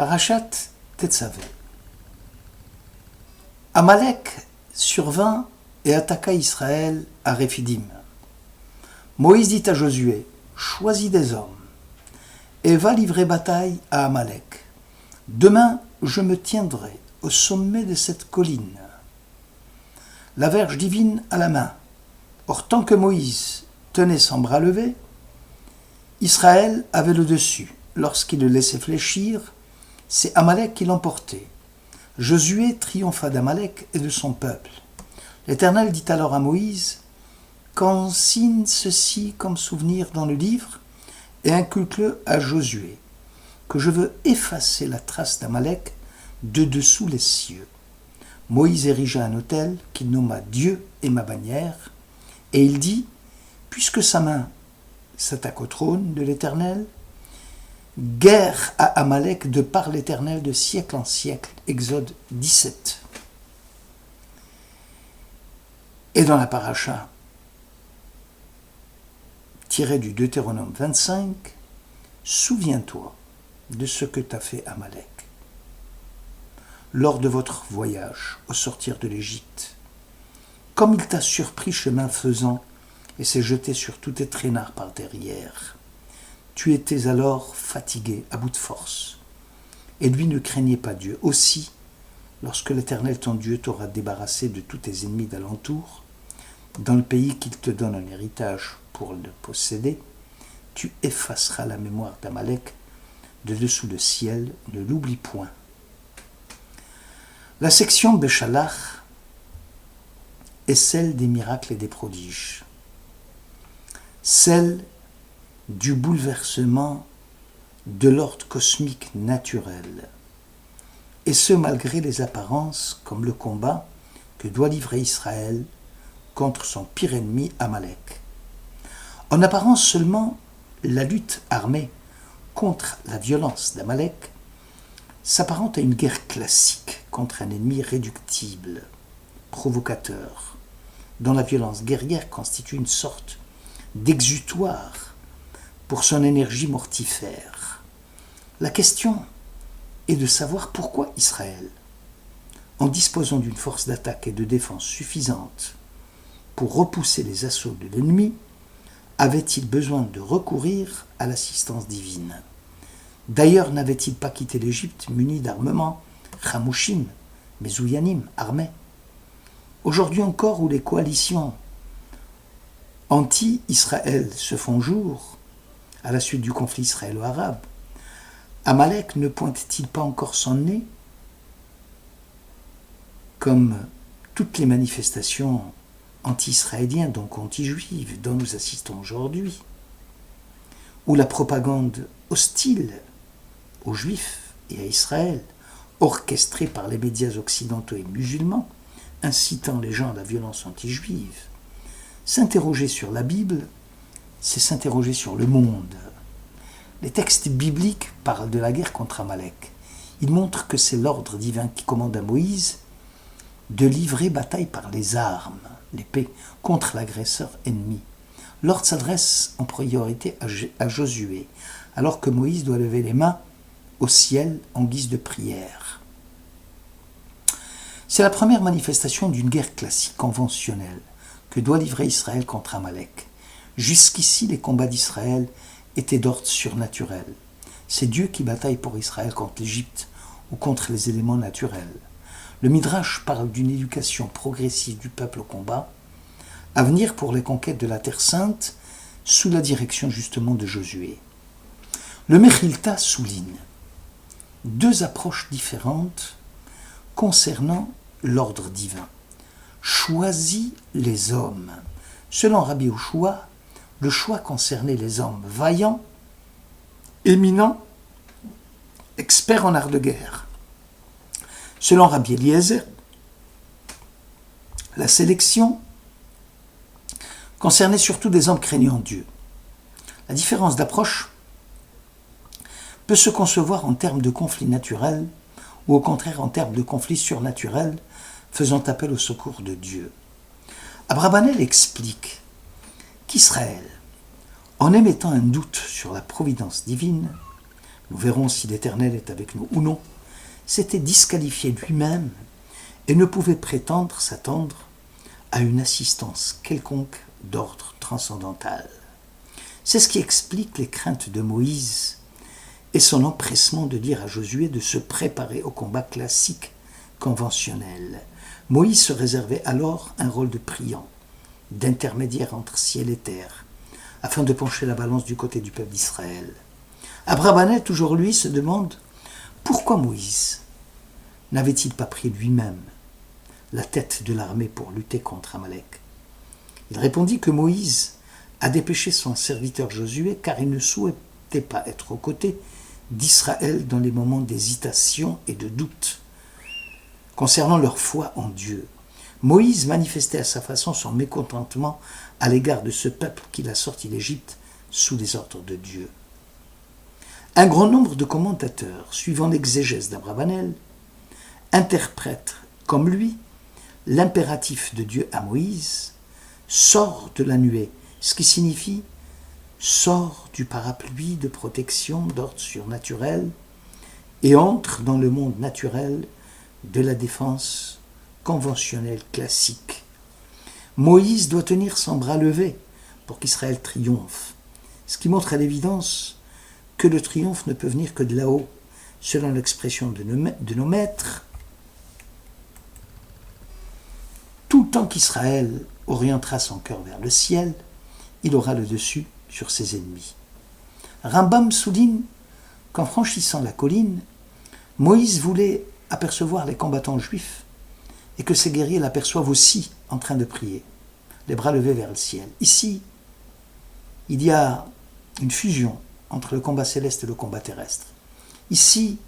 Parashat Tetzavé. Amalek survint et attaqua Israël à Réphidim. Moïse dit à Josué, « Choisis des hommes et va livrer bataille à Amalek. Demain, je me tiendrai au sommet de cette colline, la verge divine à la main. » Or, tant que Moïse tenait son bras levé, Israël avait le dessus. Lorsqu'il le laissait fléchir, c'est Amalek qui l'emportait. Josué triompha d'Amalek et de son peuple. L'Éternel dit alors à Moïse, « Qu'en signe ceci comme souvenir dans le livre, et inculque-le à Josué, que je veux effacer la trace d'Amalek de dessous les cieux. » Moïse érigea un autel qu'il nomma Dieu et ma bannière, et il dit, « Puisque sa main s'attaque au trône de l'Éternel, guerre à Amalek de par l'Éternel de siècle en siècle. » Exode 17. Et dans la paracha tirée du Deutéronome 25, souviens-toi de ce que t'a fait Amalek lors de votre voyage au sortir de l'Égypte, comme il t'a surpris chemin faisant et s'est jeté sur tous tes traînards par derrière. Tu étais alors fatigué, à bout de force, et lui ne craignait pas Dieu. Aussi, lorsque l'Éternel ton Dieu t'aura débarrassé de tous tes ennemis d'alentour, dans le pays qu'il te donne en héritage pour le posséder, tu effaceras la mémoire d'Amalek de dessous le ciel, ne l'oublie point. La section Béchalach est celle des miracles et des prodiges, celle du bouleversement de l'ordre cosmique naturel, et ce malgré les apparences comme le combat que doit livrer Israël contre son pire ennemi Amalek. En apparence seulement, la lutte armée contre la violence d'Amalek s'apparente à une guerre classique contre un ennemi réductible, provocateur, dont la violence guerrière constitue une sorte d'exutoire pour son énergie mortifère. La question est de savoir pourquoi Israël, en disposant d'une force d'attaque et de défense suffisante pour repousser les assauts de l'ennemi, avait-il besoin de recourir à l'assistance divine. D'ailleurs, n'avait-il pas quitté l'Égypte muni d'armements, Chamushim, Mezouyanim, armés. Aujourd'hui encore, où les coalitions anti-Israël se font jour, à la suite du conflit israélo-arabe, Amalek ne pointe-t-il pas encore son nez, comme toutes les manifestations anti-israéliennes, donc anti-juives, dont nous assistons aujourd'hui, où la propagande hostile aux Juifs et à Israël, orchestrée par les médias occidentaux et musulmans, incitant les gens à la violence anti-juive. S'interroger sur la Bible, c'est s'interroger sur le monde. Les textes bibliques parlent de la guerre contre Amalek. Ils montrent que c'est l'ordre divin qui commande à Moïse de livrer bataille par les armes, l'épée, contre l'agresseur ennemi. L'ordre s'adresse en priorité à Josué, alors que Moïse doit lever les mains au ciel en guise de prière. C'est la première manifestation d'une guerre classique conventionnelle que doit livrer Israël contre Amalek. Jusqu'ici, les combats d'Israël étaient d'ordre surnaturel. C'est Dieu qui bataille pour Israël contre l'Égypte ou contre les éléments naturels. Le Midrash parle d'une éducation progressive du peuple au combat, à venir pour les conquêtes de la Terre Sainte, sous la direction justement de Josué. Le Mechilta souligne deux approches différentes concernant l'ordre divin. Choisis les hommes. Selon Rabbi Yoshua, le choix concernait les hommes vaillants, éminents, experts en art de guerre. Selon Rabbi Eliezer, la sélection concernait surtout des hommes craignant Dieu. La différence d'approche peut se concevoir en termes de conflits naturels ou au contraire en termes de conflits surnaturels faisant appel au secours de Dieu. Abrabanel explique qu'Israël, en émettant un doute sur la providence divine, nous verrons si l'Éternel est avec nous ou non, s'était disqualifié lui-même et ne pouvait prétendre s'attendre à une assistance quelconque d'ordre transcendantal. C'est ce qui explique les craintes de Moïse et son empressement de dire à Josué de se préparer au combat classique conventionnel. Moïse se réservait alors un rôle de priant, d'intermédiaire entre ciel et terre, afin de pencher la balance du côté du peuple d'Israël. Abrabanel, toujours lui, se demande pourquoi Moïse n'avait-il pas pris lui-même la tête de l'armée pour lutter contre Amalek. Il répondit que Moïse a dépêché son serviteur Josué car il ne souhaitait pas être aux côtés d'Israël dans les moments d'hésitation et de doute concernant leur foi en Dieu. Moïse manifestait à sa façon son mécontentement à l'égard de ce peuple qu'il a sorti d'Égypte sous les ordres de Dieu. Un grand nombre de commentateurs, suivant l'exégèse d'Abrabanel, interprètent comme lui l'impératif de Dieu à Moïse, sort de la nuée, ce qui signifie sort du parapluie de protection d'ordre surnaturel et entre dans le monde naturel de la défense conventionnelle classique. Moïse doit tenir son bras levé pour qu'Israël triomphe, ce qui montre à l'évidence que le triomphe ne peut venir que de là-haut, selon l'expression de nos maîtres. Tout le temps qu'Israël orientera son cœur vers le ciel, il aura le dessus sur ses ennemis. Rambam souligne qu'en franchissant la colline, Moïse voulait apercevoir les combattants juifs et que ces guerriers l'aperçoivent aussi en train de prier, les bras levés vers le ciel. Ici, il y a une fusion entre le combat céleste et le combat terrestre. Ici,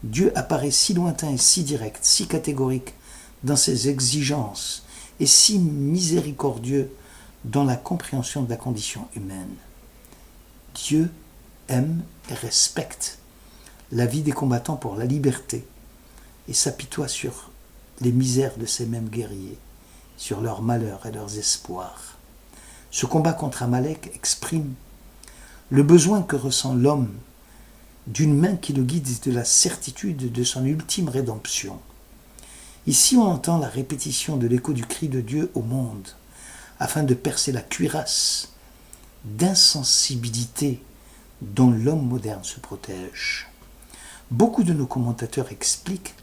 Dieu apparaît si lointain et si direct, si catégorique dans ses exigences et si miséricordieux dans la compréhension de la condition humaine. Dieu aime et respecte la vie des combattants pour la liberté et s'apitoie sur les misères de ces mêmes guerriers, sur leurs malheurs et leurs espoirs. Ce combat contre Amalek exprime le besoin que ressent l'homme d'une main qui le guide et de la certitude de son ultime rédemption. Ici, on entend la répétition de l'écho du cri de Dieu au monde, afin de percer la cuirasse d'insensibilité dont l'homme moderne se protège. Beaucoup de nos commentateurs expliquent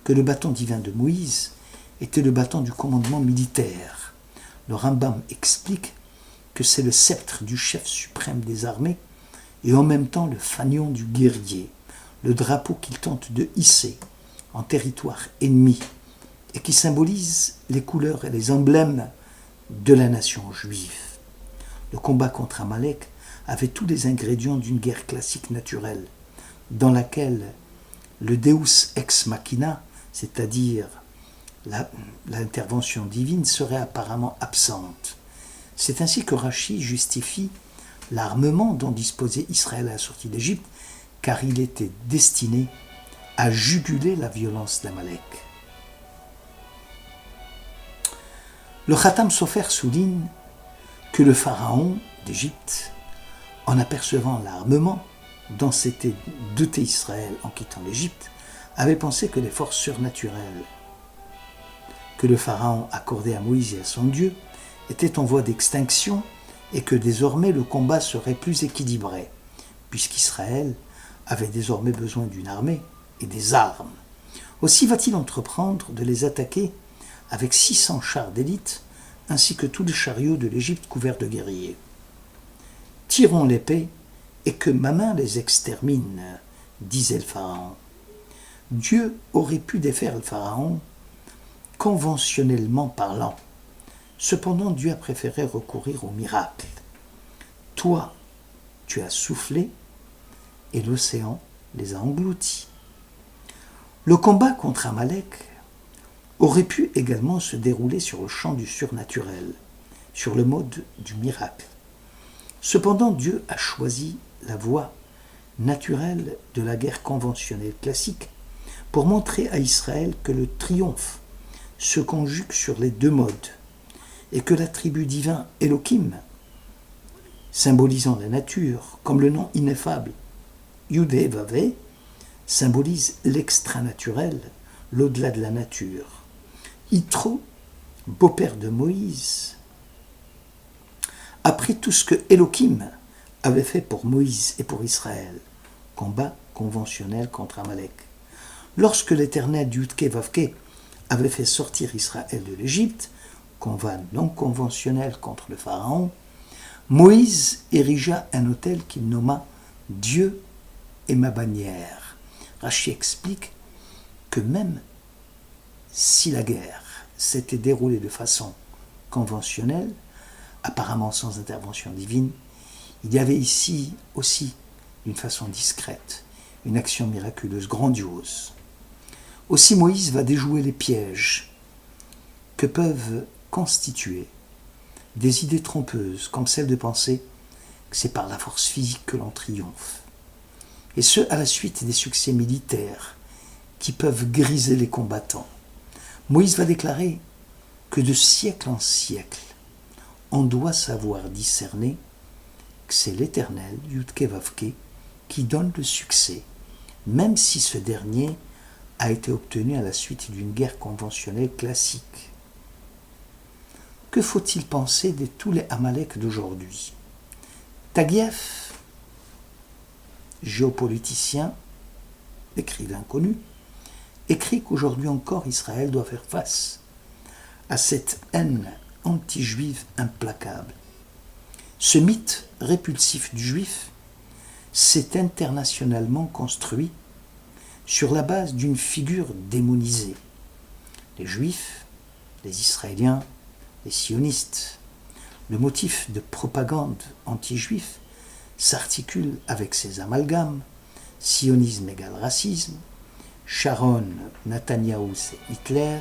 que le bâton divin de Moïse était le bâton du commandement militaire. Le Rambam explique que c'est le sceptre du chef suprême des armées et en même temps le fanion du guerrier, le drapeau qu'il tente de hisser en territoire ennemi et qui symbolise les couleurs et les emblèmes de la nation juive. Le combat contre Amalek avait tous les ingrédients d'une guerre classique naturelle, dans laquelle le Deus ex machina, c'est-à-dire l'intervention divine, serait apparemment absente. C'est ainsi que Rachi justifie l'armement dont disposait Israël à la sortie d'Égypte, car il était destiné à juguler la violence d'Amalek. Le Khatam Sofer souligne que le pharaon d'Égypte, en apercevant l'armement dont s'était doté Israël en quittant l'Égypte, avait pensé que les forces surnaturelles que le pharaon accordait à Moïse et à son Dieu étaient en voie d'extinction et que désormais le combat serait plus équilibré, puisqu'Israël avait désormais besoin d'une armée et des armes. Aussi va-t-il entreprendre de les attaquer avec 600 chars d'élite, ainsi que tous les chariots de l'Égypte couverts de guerriers. Tirons l'épée et que ma main les extermine, disait le pharaon. Dieu aurait pu défaire le pharaon, conventionnellement parlant. Cependant, Dieu a préféré recourir au miracle. Toi, tu as soufflé et l'océan les a engloutis. Le combat contre Amalek aurait pu également se dérouler sur le champ du surnaturel, sur le mode du miracle. Cependant, Dieu a choisi la voie naturelle de la guerre conventionnelle classique pour montrer à Israël que le triomphe se conjugue sur les deux modes et que l'attribut divin Elohim, symbolisant la nature comme le nom ineffable Yudé Vavé symbolise l'extra-naturel, l'au-delà de la nature. Yitro, beau-père de Moïse, après tout ce que Elohim avait fait pour Moïse et pour Israël, combat conventionnel contre Amalek. Lorsque l'Éternel Yudke Vavke avait fait sortir Israël de l'Égypte, combat non conventionnel contre le Pharaon, Moïse érigea un autel qu'il nomma Dieu est ma bannière. Rachi explique que même si la guerre s'était déroulée de façon conventionnelle, apparemment sans intervention divine, il y avait ici aussi, d'une façon discrète, une action miraculeuse, grandiose. Aussi Moïse va déjouer les pièges que peuvent constituer des idées trompeuses, comme celle de penser que c'est par la force physique que l'on triomphe. Et ce, à la suite des succès militaires qui peuvent griser les combattants. Moïse va déclarer que de siècle en siècle, on doit savoir discerner que c'est l'Éternel, Yudke Vavke, qui donne le succès, même si ce dernier a été obtenu à la suite d'une guerre conventionnelle classique. Que faut-il penser de tous les Amalek d'aujourd'hui? Taguieff, géopoliticien, écrivain connu, écrit qu'aujourd'hui encore Israël doit faire face à cette haine anti-juive implacable. Ce mythe répulsif du juif s'est internationalement construit sur la base d'une figure démonisée. Les juifs, les israéliens, les sionistes. Le motif de propagande anti-juif s'articule avec ces amalgames, sionisme égale racisme, Sharon, Netanyahou, c'est Hitler.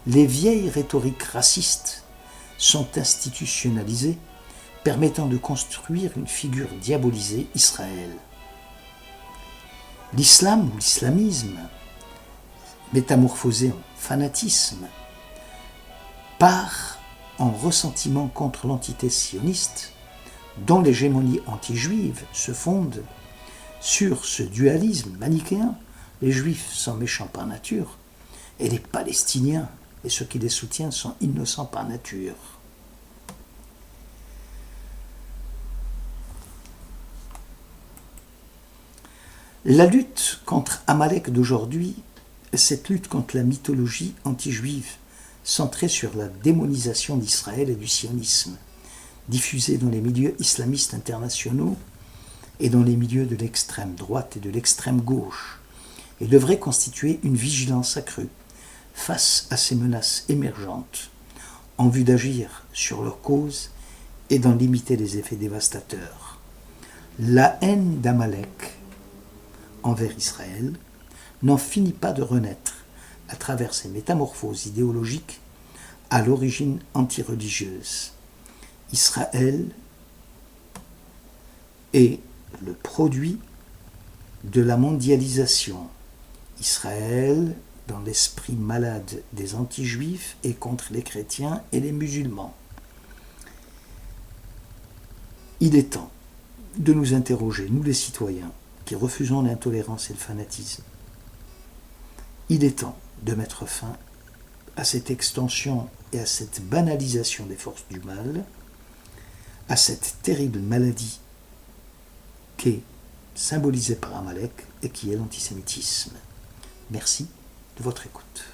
Les vieilles rhétoriques racistes sont institutionnalisées, permettant de construire une figure diabolisée, Israël. L'islam ou l'islamisme, métamorphosé en fanatisme, part en ressentiment contre l'entité sioniste, dont l'hégémonie anti-juive se fonde sur ce dualisme manichéen. Les Juifs sont méchants par nature, et les Palestiniens et ceux qui les soutiennent sont innocents par nature. La lutte contre Amalek d'aujourd'hui, cette lutte contre la mythologie anti-juive, centrée sur la démonisation d'Israël et du sionisme, diffusée dans les milieux islamistes internationaux et dans les milieux de l'extrême droite et de l'extrême gauche, et devrait constituer une vigilance accrue face à ces menaces émergentes, en vue d'agir sur leurs causes et d'en limiter les effets dévastateurs. La haine d'Amalek envers Israël n'en finit pas de renaître à travers ces métamorphoses idéologiques à l'origine anti-religieuse. Israël est le produit de la mondialisation. Israël, dans l'esprit malade des anti-juifs, est contre les chrétiens et les musulmans. Il est temps de nous interroger, nous les citoyens, qui refusons l'intolérance et le fanatisme. Il est temps de mettre fin à cette extension et à cette banalisation des forces du mal, à cette terrible maladie qui est symbolisée par Amalek et qui est l'antisémitisme. Merci de votre écoute.